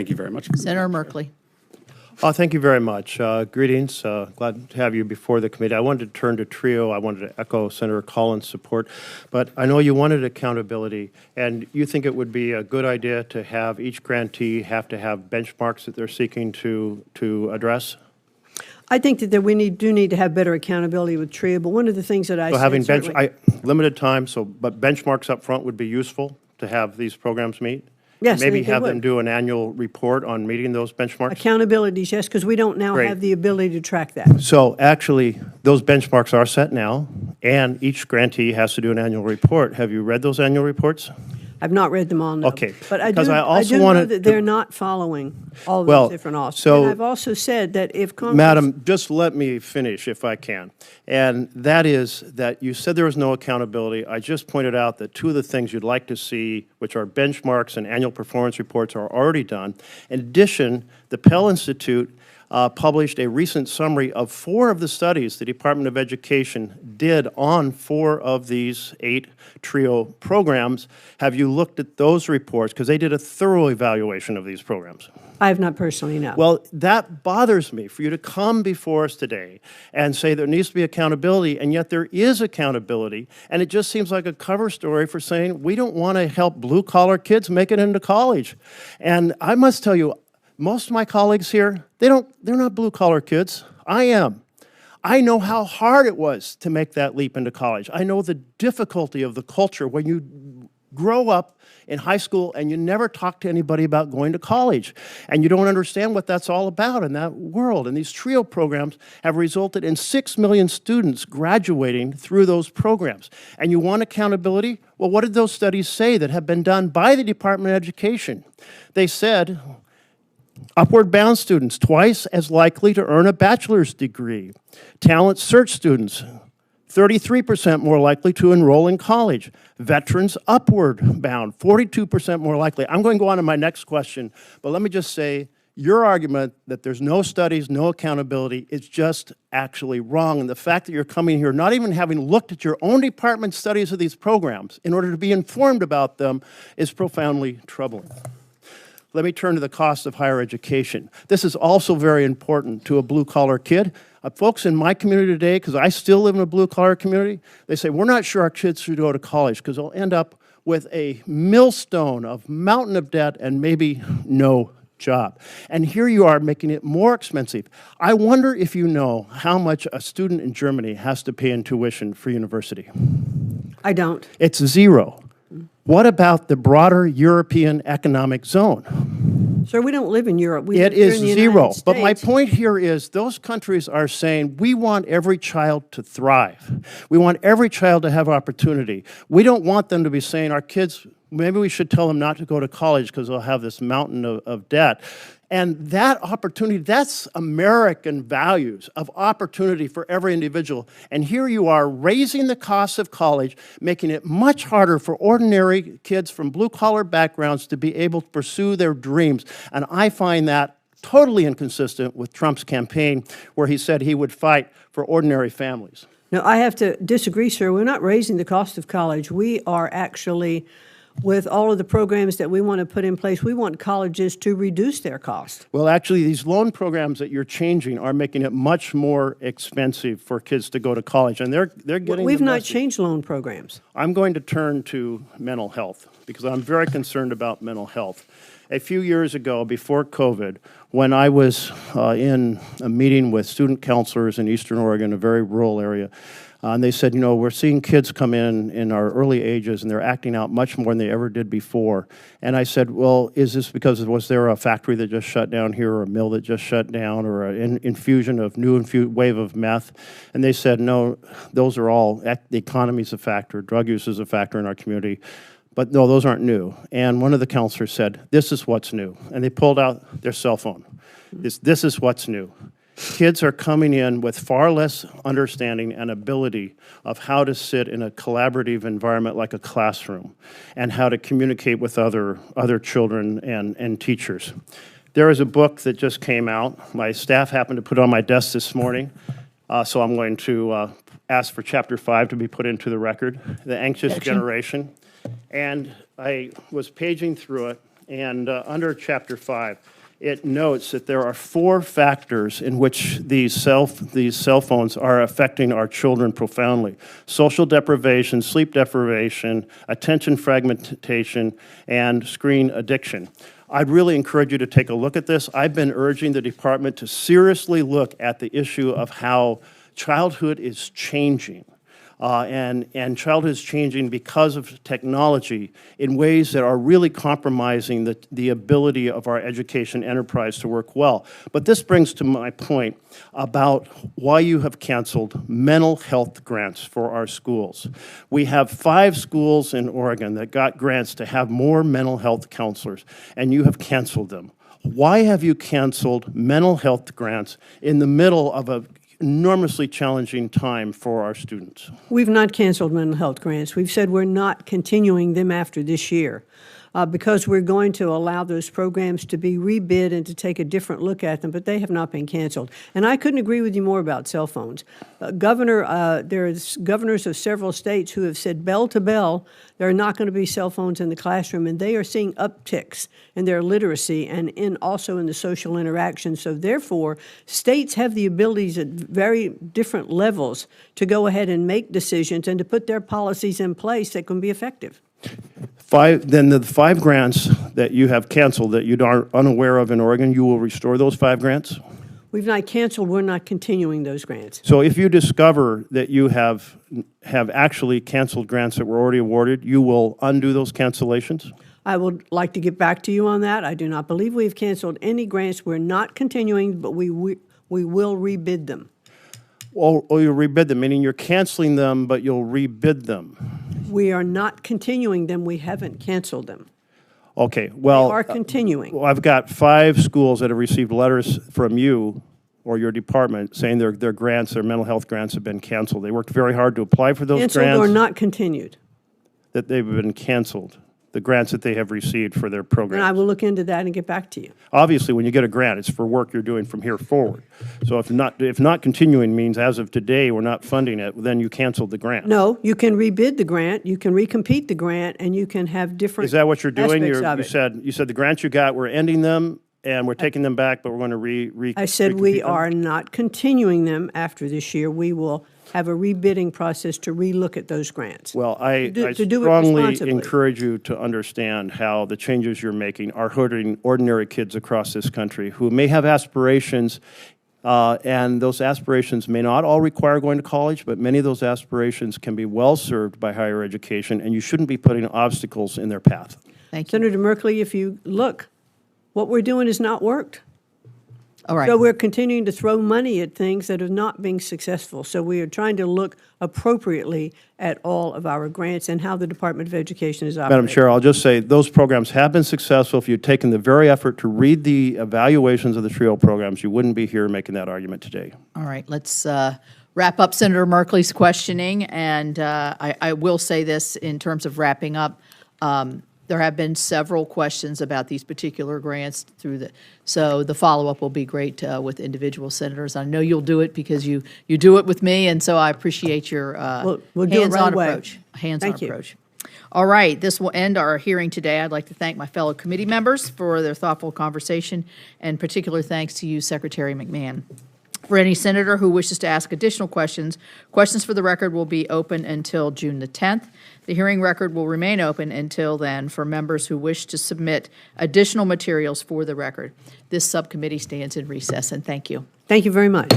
Thank you very much. Senator Merkley. Thank you very much. Greetings. Glad to have you before the committee. I wanted to turn to TRIO. I wanted to echo Senator Collins' support, but I know you wanted accountability, and you think it would be a good idea to have each grantee have to have benchmarks that they're seeking to address? I think that we do need to have better accountability with TRIO, but one of the things that I So said having certainly- limited time, but benchmarks up front would be useful to have these programs meet? Yes, I Maybe think they have them would. do an annual report on meeting those benchmarks? Accountabilities, yes, because we don't now Great. have the ability to track that. So actually, those benchmarks are set now, and each grantee has to do an annual report. Have you read those annual reports? I've not read them all, no. Okay, But I because do, I I also do know wanted that to- they're not following all Well, those different officers. so- And I've also said that if Congress... Madam, just let me finish if I can. And that is that you said there was no accountability. I just pointed out that two of the things you'd like to see, which are benchmarks and annual performance reports, are already done. In addition, the Pell Institute published a recent summary of 4 of the studies the Department of Education did on 4 of these 8 TRIO programs. Have you looked at those reports? Because they did a thorough evaluation of these programs. I have not personally, no. Well, that bothers me for you to come before us today and say there needs to be accountability, and yet there is accountability, and it just seems like a cover story for saying we don't want to help blue-collar kids make it into college. And I must tell you, most of my colleagues here, they're not blue-collar kids. I am. I know how hard it was to make that leap into college. I know the difficulty of the culture when you grow up in high school and you never talk to anybody about going to college, and you don't understand what that's all about in that world. And these TRIO programs have resulted in 6 million students graduating through those programs. And you want accountability? Well, what did those studies say that have been done by the Department of Education? They said, upward bound students, twice as likely to earn a bachelor's degree. Talent search students, 33% more likely to enroll in college. Veterans, upward bound, 42% more likely. I'm going to go on to my next question, but let me just say, your argument that there's no studies, no accountability, is just actually wrong. And the fact that you're coming here not even having looked at your own department's studies of these programs in order to be informed about them is profoundly troubling. Let me turn to the cost of higher education. This is also very important to a blue-collar kid. Folks in my community today, because I still live in a blue-collar community, they say, we're not sure our kids should go to college because they'll end up with a millstone of mountain of debt and maybe no job. And here you are making it more expensive. I wonder if you know how much a student in Germany has to pay in tuition for university. I don't. It's 0. What about the broader European economic zone? Sir, we don't live in Europe. We It live here is in the 0. United But my States. point here is those countries are saying we want every child to thrive. We want every child to have opportunity. We don't want them to be saying our kids, maybe we should tell them not to go to college because they'll have this mountain of debt. And that opportunity, that's American values of opportunity for every individual. And here you are raising the cost of college, making it much harder for ordinary kids from blue-collar backgrounds to be able to pursue their dreams. And I find that totally inconsistent with Trump's campaign, where he said he would fight for ordinary families. No, I have to disagree, sir. We're not raising the cost of college. We are actually, with all of the programs that we want to put in place, we want colleges to reduce their cost. Well, actually, these loan programs that you're changing are making it much more expensive for kids to go to college, and they're getting We've the not message. changed loan programs. I'm going to turn to mental health because I'm very concerned about mental health. A few years ago, before COVID, when I was in a meeting with student counselors in Eastern Oregon, a very rural area, and they said, you know, we're seeing kids come in our early ages, and they're acting out much more than they ever did before. And I said, well, is this because was there a factory that just shut down here, or a mill that just shut down, or an infusion of wave of meth? And they said, no, those are all, the economy's a factor, drug use is a factor in our community. But no, those aren't new. And one of the counselors said, this is what's new. And they pulled out their cell phone. This is what's new. Kids are coming in with far less understanding and ability of how to sit in a collaborative environment like a classroom and how to communicate with other children and teachers. There is a book that just came out. My staff happened to put it on my desk this morning, so I'm going to ask for Chapter 5 to be put into the record, The Anxious Generation. And I was paging through it, And under Chapter 5, it notes that there are 4 factors in which these cell phones are affecting our children profoundly: social deprivation, sleep deprivation, attention fragmentation, and screen addiction. I'd really encourage you to take a look at this. I've been urging the department to seriously look at the issue of how childhood is changing. And childhood is changing because of technology in ways that are really compromising the ability of our education enterprise to work well. But this brings to my point about why you have canceled mental health grants for our schools. We have 5 schools in Oregon that got grants to have more mental health counselors, and you have canceled them. Why have you canceled mental health grants in the middle of a enormously challenging time for our students? We've not canceled mental health grants. We've said we're not continuing them after this year because we're going to allow those programs to be rebid and to take a different look at them, but they have not been canceled. And I couldn't agree with you more about cell phones. There's governors of several states who have said bell to bell there are not going to be cell phones in the classroom, and they are seeing upticks in their literacy and also in the social interaction. So therefore, states have the abilities at very different levels to go ahead and make decisions and to put their policies in place that can be effective. Then the 5 grants that you have canceled that you are unaware of in Oregon, you will restore those 5 grants? We've not canceled, we're not continuing those grants. So if you discover that you have actually canceled grants that were already awarded, you will undo those cancellations? I would like to get back to you on that. I do not believe we've canceled any grants. We're not continuing, but we will rebid them. Oh, you'll rebid them, meaning you're canceling them, but you'll rebid them. We are not continuing them. We haven't canceled them. Okay, well, We are continuing. well, I've got 5 schools that have received letters from you or your department saying their grants, their mental health grants have been canceled. They worked very hard to apply for those Canceled grants. or not continued. That they've been canceled, the grants that they have received for their programs. And I will look into that and get back to you. Obviously, when you get a grant, it's for work you're doing from here forward. So if not continuing means as of today we're not funding it, then you canceled the grant. No, you can rebid the grant, you can recompete the grant, and you can have different Is that what you're doing? aspects of it. You said the grants you got, we're ending them and we're taking them back, but we're going to I said we recompete them? are not continuing them after this year. We will have a rebidding process to relook at those grants. Well, I do it strongly responsibly. encourage you to understand how the changes you're making are hurting ordinary kids across this country who may have aspirations, and those aspirations may not all require going to college, but many of those aspirations can be well served by higher education, and you shouldn't be putting obstacles in their path. Thank you. Senator Merkley, if you look, what we're doing has not worked. All right. So we're continuing to throw money at things that are not being successful. So we are trying to look appropriately at all of our grants and how the Department of Education is operating. Madam Chair, I'll just say those programs have been successful. If you'd taken the very effort to read the evaluations of the TRIO programs, you wouldn't be here making that argument today. All right, let's wrap up Senator Merkley's questioning, and I will say this in terms of wrapping up. There have been several questions about these particular grants so the follow-up will be great with individual senators. I know you'll do it because you do it with me, and so I appreciate your We'll do it right hands-on away. approach. Hands-on Thank you. approach. All right, this will end our hearing today. I'd like to thank my fellow committee members for their thoughtful conversation, and particular thanks to you, Secretary McMahon. For any senator who wishes to ask additional questions, questions for the record will be open until June the 10th. The hearing record will remain open until then for members who wish to submit additional materials for the record. This subcommittee stands in recess, and thank you. Thank you very much.